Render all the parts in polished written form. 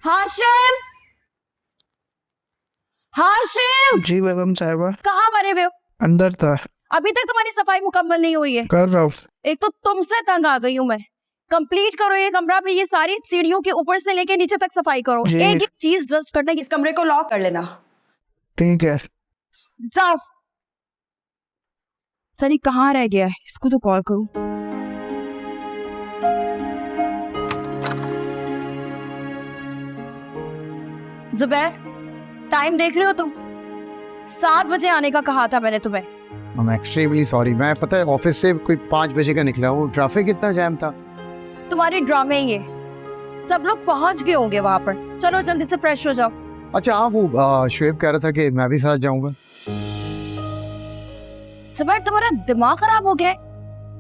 हाशिम, हाशिम, जी बेगम साहिबा। कहाँ मरे हुए हो? अंदर था। अभी तक तुम्हारी सफाई मुकम्मल नहीं हुई है। कर रहा हूँ। एक तो तुमसे तंग आ गई हूँ मैं। कंप्लीट करो ये कमरा, फिर ये सारी सीढ़ियों के ऊपर से लेके नीचे तक सफाई करो। जी। एक चीज जस्ट करना, इस कमरे को लॉक कर लेना। ठीक है। जाओ। सनी कहाँ रह गया है? इसको तो कॉल करूं। जुबैर, टाइम देख रहे हो तुम? 7 बजे आने का कहा था मैंने तुम्हें। I'm extremely sorry। मैं पता है ऑफिस से कोई 5 बजे का निकला हूँ, ट्रैफिक इतना जैम था। तुम्हारे ड्रामे ये, सब लोग पहुंच गए होंगे वहां पर। चलो जल्दी से फ्रेश हो जाओ। अच्छा हाँ, वो शुएब कह रहा था कि मैं भी साथ जाऊंगा। जुबैर, तुम्हारा दिमाग खराब हो गया है?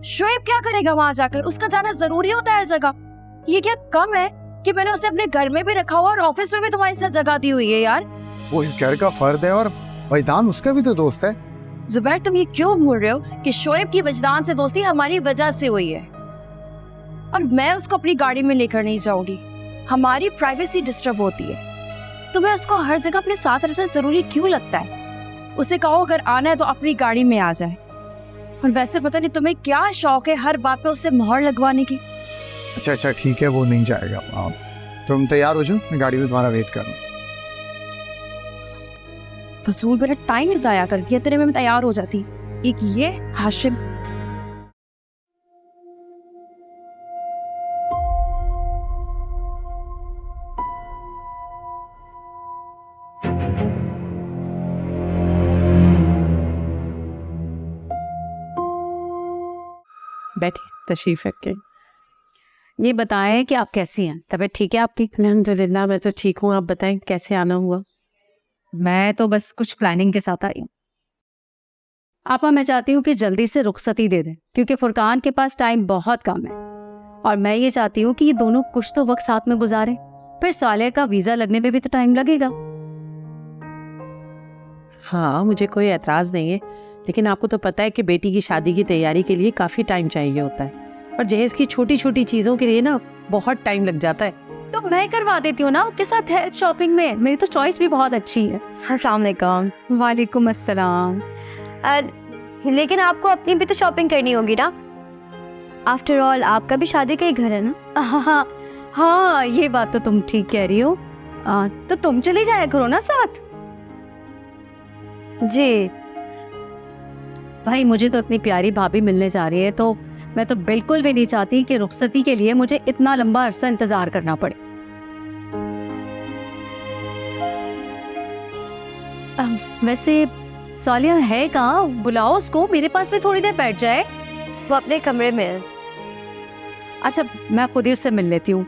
शोएब क्या करेगा वहां जाकर? उसका जाना जरूरी होता है हर जगह। ये क्या कम है कि मैंने उसे अपने घर में भी रखा हुआ और ऑफिस में भी तुम्हारी साथ जगह दी हुई है यार। वो इस घर का फर्द है और वैदान उसका भी तो दोस्त है। जुबैर, तुम ये क्यों भूल रहे हो कि शोएब की वजदान से दोस्ती हमारी वजह से हुई है, और मैं उसको अपनी गाड़ी में लेकर नहीं जाऊंगी। हमारी प्राइवेसी डिस्टर्ब होती है। तुम्हें उसको हर जगह अपने साथ रखना जरूरी क्यों लगता है? उसे कहो अगर आना है तो अपनी गाड़ी में आ जाए। और वैसे पता नहीं तुम्हें क्या शौक है हर बात पे उससे मोहर लगवाने की। अच्छा ठीक है, वो नहीं जाएगा। तुम तैयार हो जाओ, मैं गाड़ी में तुम्हारा वेट कर रहा हूँ। फजूल मेरा टाइम जाया कर दिया तेरे में, मैं तैयार हो जाती। एक ये हाशिम। बैठिए, तशरीफ रखें। ये बताएं कि आप कैसी हैं? तबीयत ठीक है आपकी? अल्हम्दुलिल्लाह, मैं तो ठीक हूँ। आप बताएं कैसे आना हुआ? मैं तो बस कुछ प्लानिंग के साथ आई हूँ। आपा, मैं चाहती हूँ कि जल्दी से रुखसती दे दें, क्योंकि फुरकान के पास टाइम बहुत कम है और मैं ये चाहती हूँ कि ये दोनों कुछ तो वक्त साथ में गुजारें। फिर साले का वीजा लगने में भी तो टाइम लगेगा। हाँ, मुझे कोई एतराज़ नहीं है, लेकिन आपको तो पता है कि बेटी की शादी की तैयारी के लिए काफ़ी टाइम चाहिए होता है, और जहेज़ की छोटी छोटी चीज़ों के लिए ना बहुत टाइम लग जाता है। तो मैं करवा देती हूँ ना आपके साथ हेल्प शॉपिंग में। मेरी तो चॉइस भी बहुत अच्छी है। अस्सलाम वालेकुम। वालेकुम अस्सलाम। लेकिन आपको अपनी भी तो शॉपिंग करनी होगी ना। आफ्टर ऑल आपका भी शादी का ही घर है ना। हाँ, ये बात तो तुम ठीक कह रही हो। तो तुम चली जाया करो ना साथ। जी भाई, मुझे तो इतनी प्यारी भाभी मिलने जा रही है, तो मैं तो बिल्कुल भी नहीं चाहती कि रुखसती के लिए मुझे इतना लंबा अरसा इंतजार करना पड़े। वैसे सालिया है कहाँ? बुलाओ उसको, मेरे पास भी थोड़ी देर बैठ जाए। वो अपने कमरे में है। अच्छा, मैं खुद ही उससे मिल लेती हूँ।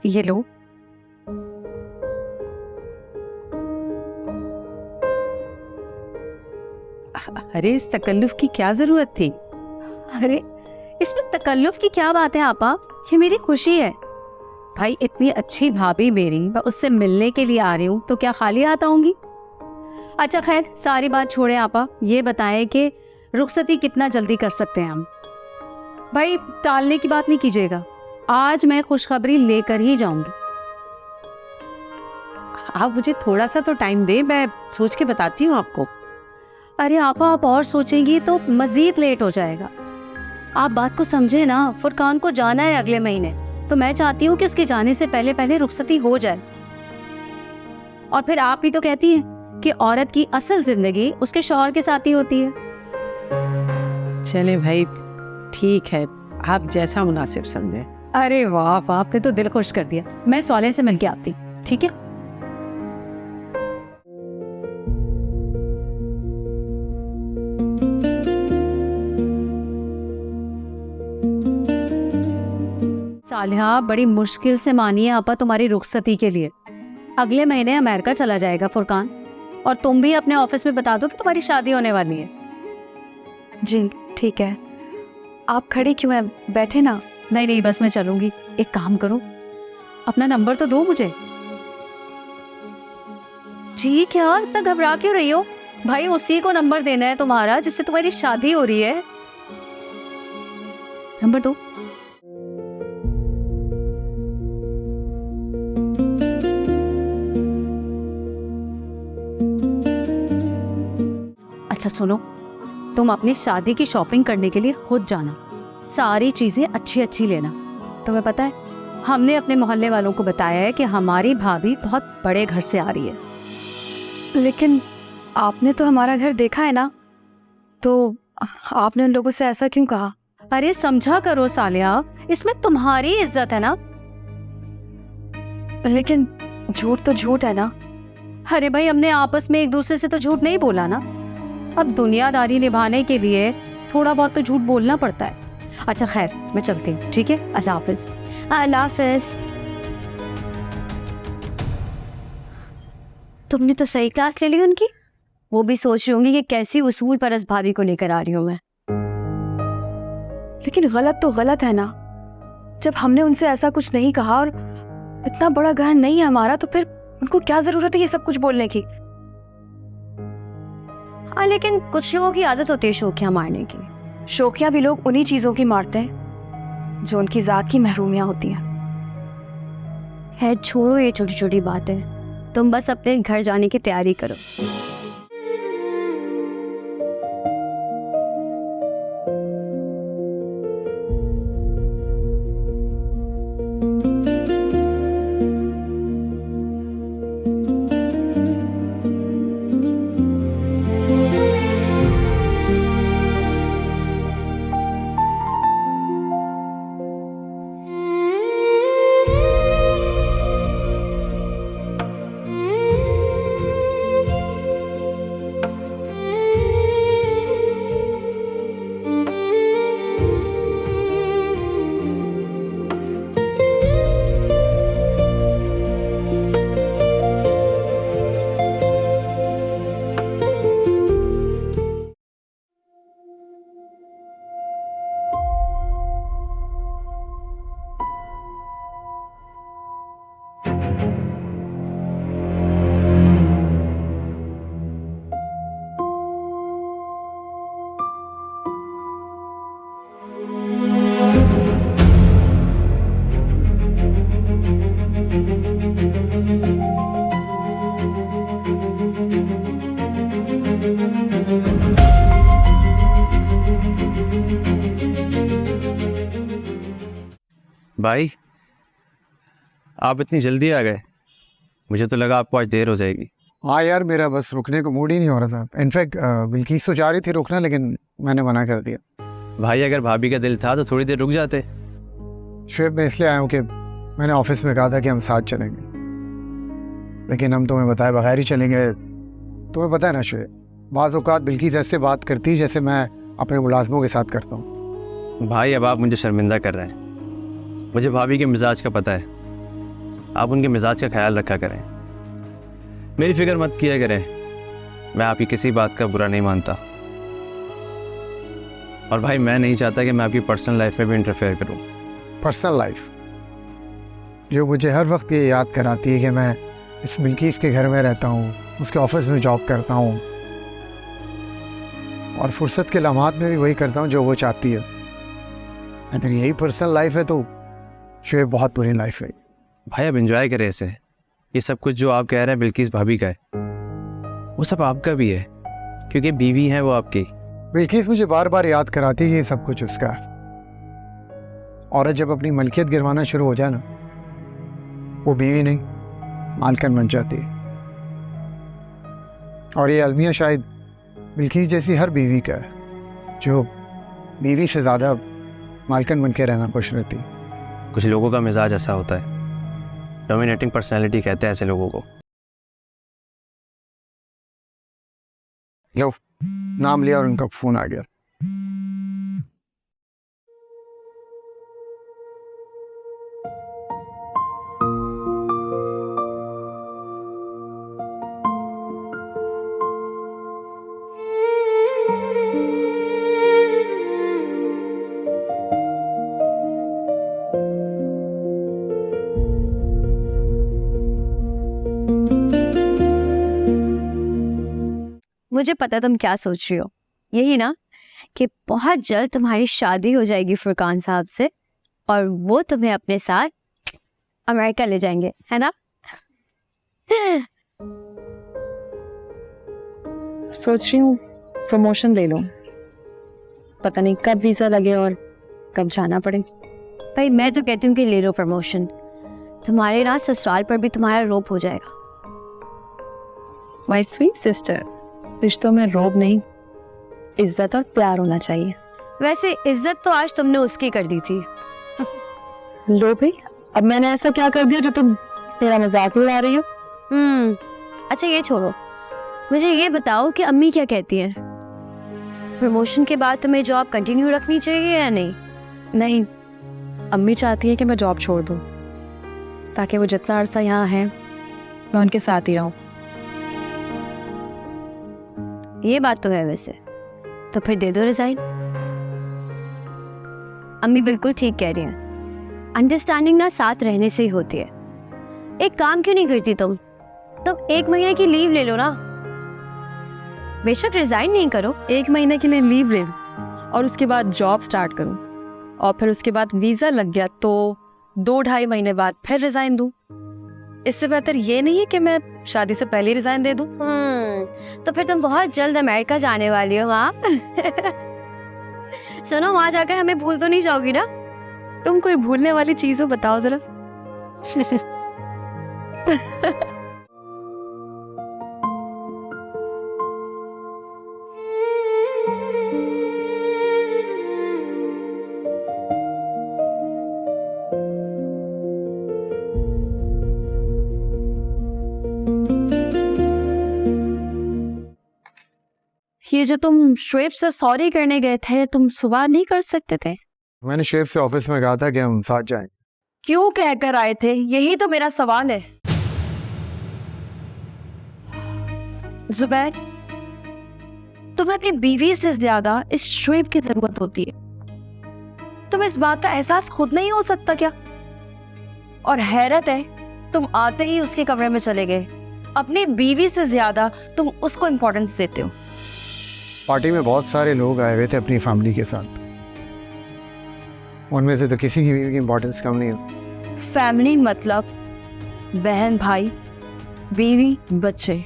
ये लो। अरे, इस तकल्लुफ की क्या ज़रूरत थी? अरे, इसमें तकल्लुफ की क्या बात है आपा? ये मेरी खुशी है। भाई, इतनी अच्छी भाभी मेरी, मैं उससे मिलने के लिए आ रही हूँ, तो क्या खाली हाथ आऊंगी? अच्छा खैर, सारी बात छोड़े आपा, ये बताएं कि रुखसती कितना जल्दी कर सकते हैं हम? भाई, टालने की बात नहीं कीजिएगा। आज मैं खुशखबरी लेकर ही जाऊंगी। आप मुझे थोड़ा सा तो टाइम दे, मैं सोच के बताती हूँ आपको। अरे आपा, आप और सोचेंगी तो मजीद लेट हो जाएगा। आप बात को समझे ना। फुरकान को जाना है अगले महीने, तो मैं चाहती हूँ कि उसके जाने से पहले पहले रुखसती हो जाए। और फिर आप भी तो कहती हैं कि औरत की असल जिंदगी उसके शौहर के साथ ही होती है। चले भाई, ठीक है, आप जैसा मुनासिब समझे। अरे वाह, आपने तो दिल खुश कर दिया। मैं सौले से मिलके आती, ठीक है? सालिहा, बड़ी मुश्किल से मानी है आपा तुम्हारी रुखसती के लिए। अगले महीने अमेरिका चला जाएगा फुरकान, और तुम भी अपने ऑफिस में बता दो कि तुम्हारी शादी होने वाली है। जी ठीक है। आप खड़ी क्यों हैं? बैठे ना। नहीं, बस मैं चलूंगी। एक काम करो, अपना नंबर तो दो मुझे। ठीक है, और इतना घबरा क्यों रही हो? भाई, उसी को नंबर देना है तुम्हारा जिससे तुम्हारी शादी हो रही है। नंबर दो। अच्छा सुनो, तुम अपनी शादी की शॉपिंग करने के लिए खुद जाना, सारी चीजें अच्छी अच्छी लेना। तुम्हें पता है, हमने अपने मोहल्ले वालों को बताया है कि हमारी भाभी बहुत बड़े घर से आ रही है। लेकिन आपने तो हमारा घर देखा है ना, तो आपने उन लोगों से ऐसा क्यों कहा? अरे समझा करो सालिया, इसमें तुम्हारी इज्जत है ना। लेकिन झूठ तो झूठ है ना। अरे भाई, हमने आपस में एक दूसरे से तो झूठ नहीं बोला ना। अब दुनियादारी निभाने के लिए थोड़ा बहुत तो झूठ बोलना पड़ता है। अच्छा खैर, मैं चलती हूँ, ठीक है? अल्लाह हाफिज। अल्लाह हाफिज। तुमने तो सही क्लास ले ली उनकी। वो भी सोच रही होंगी कि कैसी उसूल परस्त भाभी को लेकर आ रही हूँ मैं। लेकिन गलत तो गलत है ना। जब हमने उनसे ऐसा कुछ नहीं कहा और इतना बड़ा घर नहीं है हमारा, तो फिर उनको क्या जरूरत है ये सब कुछ बोलने की? हाँ, लेकिन कुछ लोगों की आदत होती है शोखियाँ मारने की। शोखियाँ भी लोग उन्हीं चीजों की मारते हैं जो उनकी जात की महरूमियाँ होती हैं। खैर छोड़ो ये छोटी छोटी बातें, तुम बस अपने घर जाने की तैयारी करो। भाई, आप इतनी जल्दी आ गए? मुझे तो लगा आपको आज देर हो जाएगी। हाँ यार, मेरा बस रुकने को मूड ही नहीं हो रहा था। इनफैक्ट बिल्किस तो जा रही थी रुकना, लेकिन मैंने मना कर दिया। भाई, अगर भाभी का दिल था तो थोड़ी देर रुक जाते। शुएब, मैं इसलिए आया हूँ कि मैंने ऑफिस में कहा था कि हम साथ चलेंगे, लेकिन हम तुम्हें बताए बगैर ही चलेंगे। तुम्हें पता है ना शुएब, बाज़ औक़ात बिल्किस ऐसे बात करती है जैसे मैं अपने मुलाजमों के साथ करता हूँ। भाई, अब आप मुझे शर्मिंदा कर रहे हैं। मुझे भाभी के मिजाज का पता है। आप उनके मिजाज का ख्याल रखा करें। मेरी फिक्र मत किया करें। मैं आपकी किसी बात का बुरा नहीं मानता। और भाई, मैं नहीं चाहता कि मैं आपकी पर्सनल लाइफ में भी इंटरफेयर करूं। पर्सनल लाइफ जो मुझे हर वक्त ये याद कराती है कि मैं इस बिल्किस के घर में रहता हूँ, उसके ऑफिस में जॉब करता हूँ, और फुर्सत के लम्हात में भी वही करता हूँ जो वो चाहती है। अगर यही पर्सनल लाइफ है तो शुएब बहुत बुरी लाइफ है। भाई, अब एंजॉय करें इसे। ये सब कुछ जो आप कह रहे हैं बिल्किस भाभी का है, वो सब आपका भी है, क्योंकि बीवी हैं वो आपकी। बिल्किस मुझे बार बार याद कराती है कि ये सब कुछ उसका है। औरत जब अपनी मलकियत गिरवाना शुरू हो जाए ना, वो बीवी नहीं मालकिन बन जाती है। और ये अलमिया शायद बिल्किस जैसी हर बीवी का है जो बीवी से ज़्यादा मालकिन बन के रहना खुश रहती है। कुछ लोगों का मिजाज ऐसा होता है। डोमिनेटिंग पर्सनैलिटी कहते हैं ऐसे लोगों को। लो, नाम लिया और उनका फ़ोन आ गया। मुझे पता तुम क्या सोच रही हो। यही ना कि बहुत जल्द तुम्हारी शादी हो जाएगी फुरकान साहब से और वो तुम्हें अपने साथ अमेरिका ले जाएंगे, है ना? सोच रही हूँ प्रमोशन ले लो, पता नहीं कब वीज़ा लगे और कब जाना पड़े। भाई मैं तो कहती हूँ कि ले लो प्रमोशन, तुम्हारे ना ससुराल पर भी तुम्हारा रोप हो जाएगा। माय स्वीट सिस्टर, रिश्तों में रोब नहीं, इज्जत और प्यार होना चाहिए। वैसे इज्जत तो आज तुमने उसकी कर दी थी। लो भाई, अब मैंने ऐसा क्या कर दिया जो तुम मेरा मजाक उड़ा रही हो? अच्छा ये छोड़ो, मुझे ये बताओ कि अम्मी क्या कहती हैं? प्रमोशन के बाद तुम्हें जॉब कंटिन्यू रखनी चाहिए या नहीं? नहीं, अम्मी चाहती है कि मैं जॉब छोड़ दूँ ताकि वो जितना अरसा यहाँ है मैं उनके साथ ही रहूँ। ये बात तो है वैसे, तो फिर दे दो रिजाइन। अम्मी बिल्कुल ठीक कह रही हैं, अंडरस्टैंडिंग ना साथ रहने से ही होती है। एक काम क्यों नहीं करती तुम 1 महीने की लीव ले लो ना, बेशक रिजाइन नहीं करो। 1 महीने के लिए लीव ले लूँ और उसके बाद जॉब स्टार्ट करूँ, और फिर उसके बाद वीज़ा लग गया तो 2-2.5 महीने बाद फिर रिज़ाइन दूँ। इससे बेहतर ये नहीं है कि मैं शादी से पहले ही रिज़ाइन दे दूँ। तो फिर तुम बहुत जल्द अमेरिका जाने वाली हो। हाँ सुनो, वहाँ जाकर हमें भूल तो नहीं जाओगी ना? तुम कोई भूलने वाली चीज़ हो, बताओ जरा। ये जो तुम शुएब से सॉरी करने गए थे, तुम सुबह नहीं कर सकते थे? मैंने शुएब से ऑफिस में कहा था कि हम साथ जाएं। क्यों कहकर आए थे, यही तो मेरा सवाल है। जुबैर, तुम्हें अपनी बीवी से ज्यादा इस शुएब की जरूरत होती है। तुम्हें इस बात का एहसास खुद नहीं हो सकता क्या? और हैरत है, तुम आते ही उसके कमरे में चले गए। अपनी बीवी से ज्यादा तुम उसको इम्पोर्टेंस देते हो। पार्टी में बहुत सारे लोग आए हुए थे अपनी फैमिली के साथ, उनमें से तो किसी की बीवी की इम्पोर्टेंस कम नहीं हो। फैमिली मतलब बहन, भाई, बीवी, बच्चे।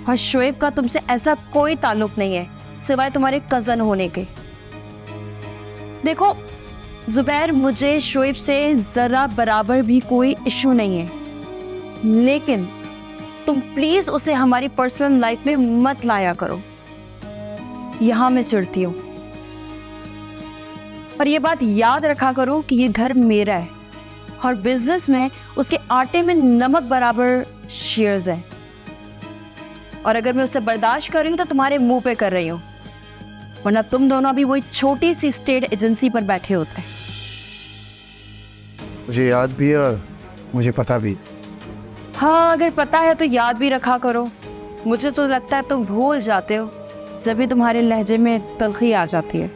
और शुएब का तुमसे ऐसा कोई ताल्लुक नहीं है सिवाय तुम्हारे कजन होने के। देखो जुबैर, मुझे शुएब से जरा बराबर भी कोई इशू नहीं है, लेकिन तुम प्लीज उसे हमारी पर्सनल लाइफ में मत लाया करो। यहां मैं चिढ़ती हूँ। और ये बात याद रखा करो कि ये घर मेरा है और बिजनेस में उसके आटे में नमक बराबर शेयर्स हैं। और अगर मैं उसे बर्दाश्त कर रही हूँ तो तुम्हारे मुंह पे कर रही हूँ, वरना तुम दोनों अभी वही छोटी सी स्टेट एजेंसी पर बैठे होते हैं। मुझे याद भी है और मुझे पता भी। हाँ, अगर पता है तो याद भी रखा करो। मुझे तो लगता है तुम भूल जाते हो जब भी तुम्हारे लहजे में तलखी आ जाती है।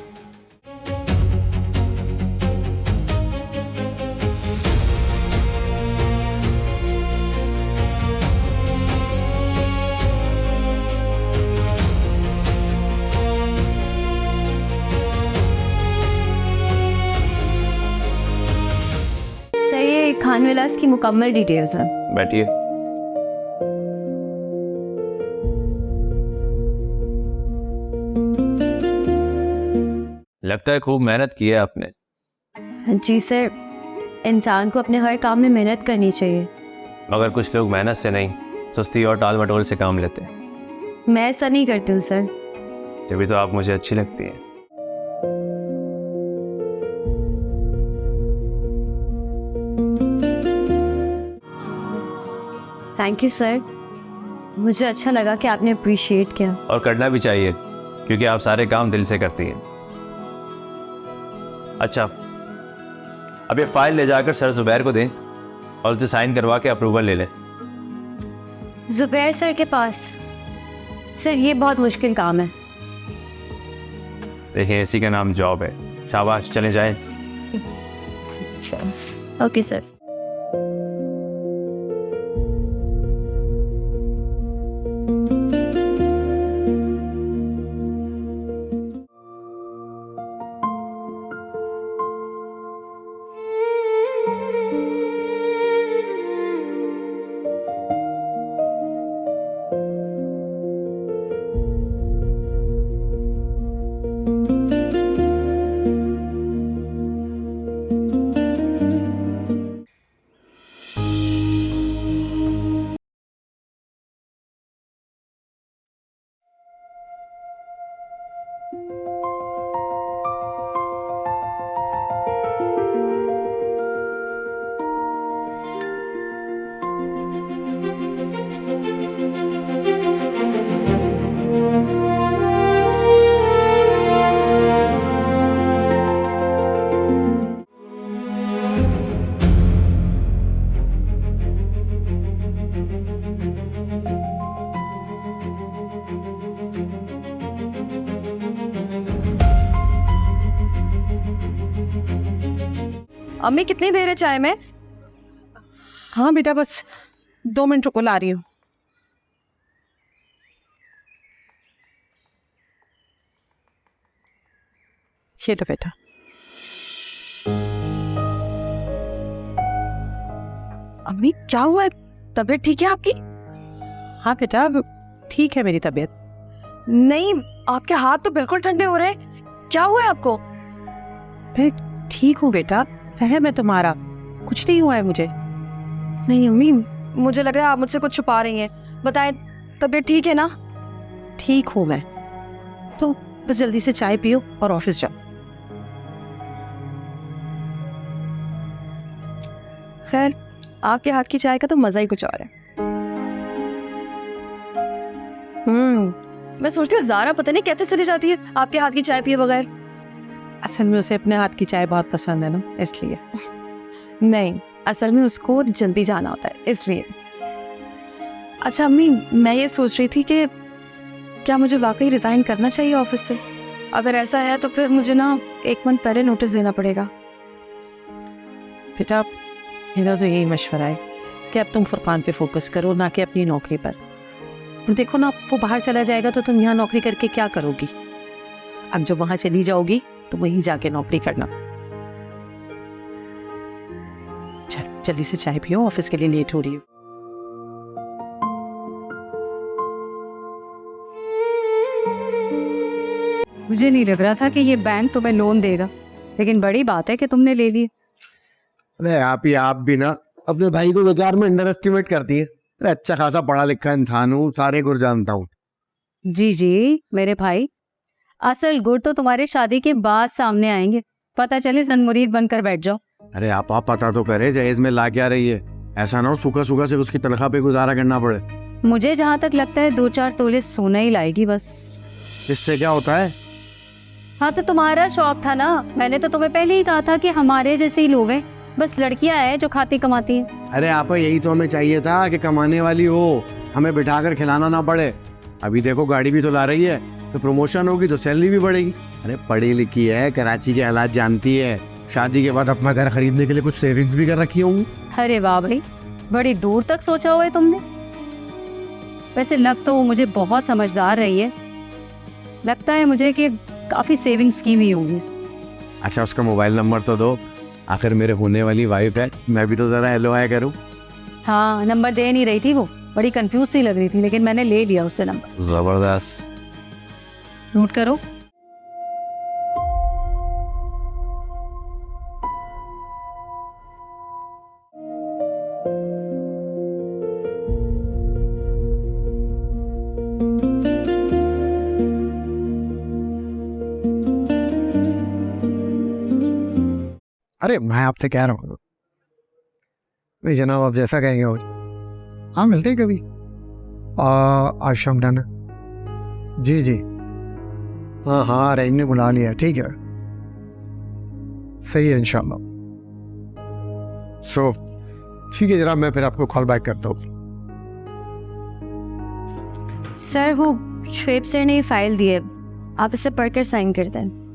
सर, ये खान विलास की मुकम्मल डिटेल्स हैं। बैठिए। लगता है खूब मेहनत की है आपने। जी सर, इंसान को अपने हर काम में मेहनत करनी चाहिए। मगर कुछ लोग मेहनत से नहीं, सुस्ती और टाल मटोल से काम लेते हैं। मैं ऐसा नहीं करती हूँ सर। तभी तो आप मुझे अच्छी लगती हैं। थैंक यू सर, मुझे अच्छा लगा कि आपने अप्रिशिएट किया। और करना भी चाहिए, क्योंकि आप सारे काम दिल से करती हैं। अच्छा, अब ये फाइल ले जाकर सर जुबैर को दें और उसे साइन करवा के अप्रूवल ले लें। जुबैर सर के पास? सर, ये बहुत मुश्किल काम है। देखिए, इसी का नाम जॉब है। शाबाश, चले जाएं। Okay sir. अम्मी कितनी देर है चाय में? हाँ बेटा, बस 2 मिनट रुको, ला रही हूँ। ये लो बेटा। अम्मी क्या हुआ है? तबीयत ठीक है आपकी? हाँ बेटा, अब ठीक है मेरी तबीयत। नहीं, आपके हाथ तो बिल्कुल ठंडे हो रहे हैं। क्या हुआ है आपको? मैं ठीक हूँ बेटा, फहम है तुम्हारा, कुछ नहीं हुआ है मुझे। नहीं अम्मी, मुझे लग रहा है आप मुझसे कुछ छुपा रही हैं। बताएं, तबीयत ठीक है ना? ठीक हूँ मैं, तो बस जल्दी से चाय पियो और ऑफिस जाओ। खैर, आपके हाथ की चाय का तो मजा ही कुछ और है। मैं सोचती हूँ ज़ारा पता नहीं कैसे चली जाती है आपके हाथ की चाय पिए बगैर। असल में उसे अपने हाथ की चाय बहुत पसंद है ना, इसलिए। नहीं, असल में उसको जल्दी जाना होता है, इसलिए। अच्छा अम्मी, मैं ये सोच रही थी कि क्या मुझे वाकई रिज़ाइन करना चाहिए ऑफिस से? अगर ऐसा है तो फिर मुझे ना 1 मंथ पहले नोटिस देना पड़ेगा। बेटा, मेरा तो यही मशवरा है कि अब तुम फुरकान पे फोकस करो, ना कि अपनी नौकरी पर। और देखो ना, वो बाहर चला जाएगा तो तुम यहाँ नौकरी करके क्या करोगी? अब जब वहाँ चली जाओगी तो वहीं जाके नौकरी करना। चल जल्दी से चाय पियो, ऑफिस के लिए लेट हो रही है। मुझे नहीं लग रहा था कि ये बैंक तुम्हें लोन देगा, लेकिन बड़ी बात है कि तुमने ले ली। अरे आप भी ना अपने भाई को बेकार में अंडर एस्टिमेट करती है। अरे अच्छा खासा पढ़ा लिखा इंसान हूँ, सारे गुर जानता हूँ। जी जी मेरे भाई, असल गुड़ तो तुम्हारी शादी के बाद सामने आएंगे। पता चले जनमुरीद बनकर बैठ जाओ। अरे आप पता तो करे जहेज में ला क्या रही है, ऐसा ना हो सूखा सूखा से उसकी तनख्वाह पे गुजारा करना पड़े। मुझे जहाँ तक लगता है 2-4 तोले सोना ही लाएगी बस। इससे क्या होता है? हाँ तो तुम्हारा शौक था ना, मैंने तो तुम्हें पहले ही कहा था कि हमारे जैसे ही लोग हैं, बस लड़कियां हैं जो खाती कमाती हैं। अरे आप यही तो हमें चाहिए था कि कमाने वाली हो, हमें बिठाकर खिलाना ना पड़े। अभी देखो गाड़ी भी तो ला रही है, तो प्रमोशन होगी तो सैलरी भी बढ़ेगी। अरे पढ़ी लिखी है, कराची के हालात जानती है, शादी के बाद अपना घर खरीदने के लिए कुछ सेविंग्स भी कर रखी होंगी। अरे वाह भाई, बड़ी दूर तक सोचा हुआ है तुमने। वैसे लग तो वो मुझे बहुत समझदार रही है, लगता है मुझे कि काफी सेविंग्स की हुई होंगी। अच्छा उसका मोबाइल नंबर तो दो, आखिर मेरे होने वाली वाइफ है, मैं भी तो जरा हेलो आया करूँ। हाँ, नंबर दे नहीं रही थी वो, बड़ी कंफ्यूज सी लग रही थी, लेकिन मैंने ले लिया उससे नंबर। जबरदस्त। नोट करो। अरे मैं आपसे कह रहा हूँ भाई, जनाब आप जैसा कहेंगे हो। हाँ मिलते हैं कभी। आज शाम डन है। जी जी, हाँ रेंज ने बुला लिया, ठीक है, सही है इंशाल्लाह। सो ठीक है जनाब, मैं फिर आपको कॉल बैक करता हूँ। सर वो शुएब सर ने फाइल दी है, आप इसे पढ़कर साइन कर दें।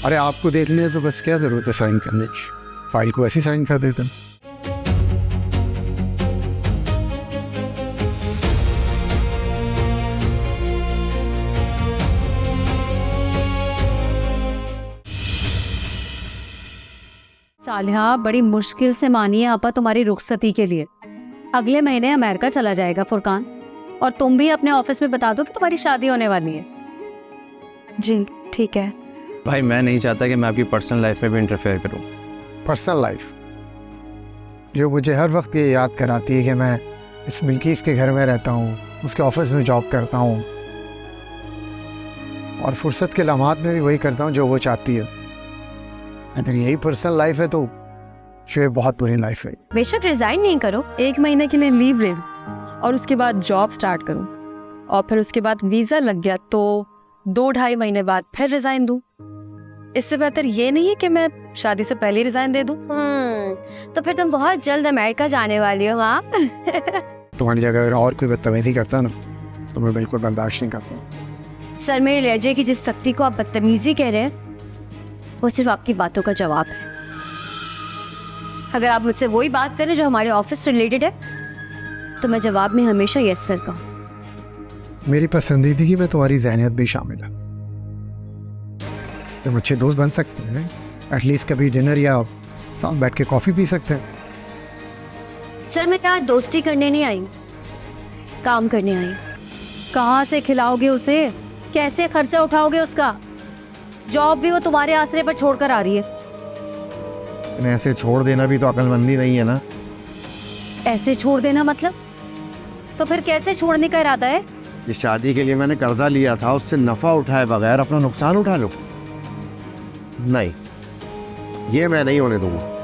अरे आपको देखने है तो बस क्या ज़रूरत है साइन करने की, फाइल को ऐसे साइन कर देते हैं। सालिहा, बड़ी मुश्किल से मानी है आपा तुम्हारी रुखसती के लिए। अगले महीने अमेरिका चला जाएगा फुरकान, और तुम भी अपने ऑफिस में बता दो कि तुम्हारी शादी होने वाली है। जी ठीक है। भाई मैं नहीं चाहता कि मैं आपकी पर्सनल लाइफ में भी इंटरफेयर करूं। पर्सनल लाइफ जो मुझे हर वक्त ये याद कराती है कि मैं इस बिल्किस के घर में रहता हूँ, उसके ऑफिस में जॉब करता हूँ, और फुर्सत के लम्हात में भी वही करता हूँ जो वो चाहती है। अगर यही पर्सनल लाइफ है तो शुएब बहुत बुरी लाइफ है। बेशक रिजाइन नहीं करो, 1 महीने के लिए लीव ले लूं और उसके बाद जॉब स्टार्ट करूं, और फिर उसके बाद वीज़ा लग गया तो 2-2.5 महीने बाद फिर रिज़ाइन दूं। इससे बेहतर ये नहीं है कि मैं शादी से पहले ही रिज़ाइन दे दूं। तो फिर तुम बहुत जल्द अमेरिका जाने वाली हो। हाँ तुम्हारी जगह अगर और कोई बदतमीजी करता ना तो मैं बिल्कुल बर्दाश्त नहीं करता। सर, मेरे लहजे की जिस सख्ती को आप बदतमीजी कह रहे हैं वो सिर्फ आपकी बातों का जवाब है। अगर आप मुझसे वही बात करें जो हमारे ऑफिस से रिलेटेड है तो मैं जवाब में हमेशा यस सर कहूँ। मेरी पसंदीदगी में तुम्हारी जहनियत भी शामिल है। तुम अच्छे दोस्त बन सकते हैं, एटलीस्ट कभी डिनर या साथ बैठ के कॉफ़ी पी सकते हैं। सर मैं यहाँ दोस्ती करने नहीं आई, काम करने आई। कहाँ से खिलाओगे उसे? कैसे खर्चा उठाओगे उसका? जॉब भी वो तुम्हारे आसरे पर छोड़कर आ रही है। इन्हें ऐसे छोड़ देना भी तो अक्लमंदी नहीं है ना। ऐसे छोड़ देना मतलब? तो फिर कैसे छोड़ने का इरादा है? जिस शादी के लिए मैंने कर्जा लिया था उससे नफा उठाए बगैर अपना नुकसान उठा लो? नहीं, ये मैं नहीं होने दूंगा।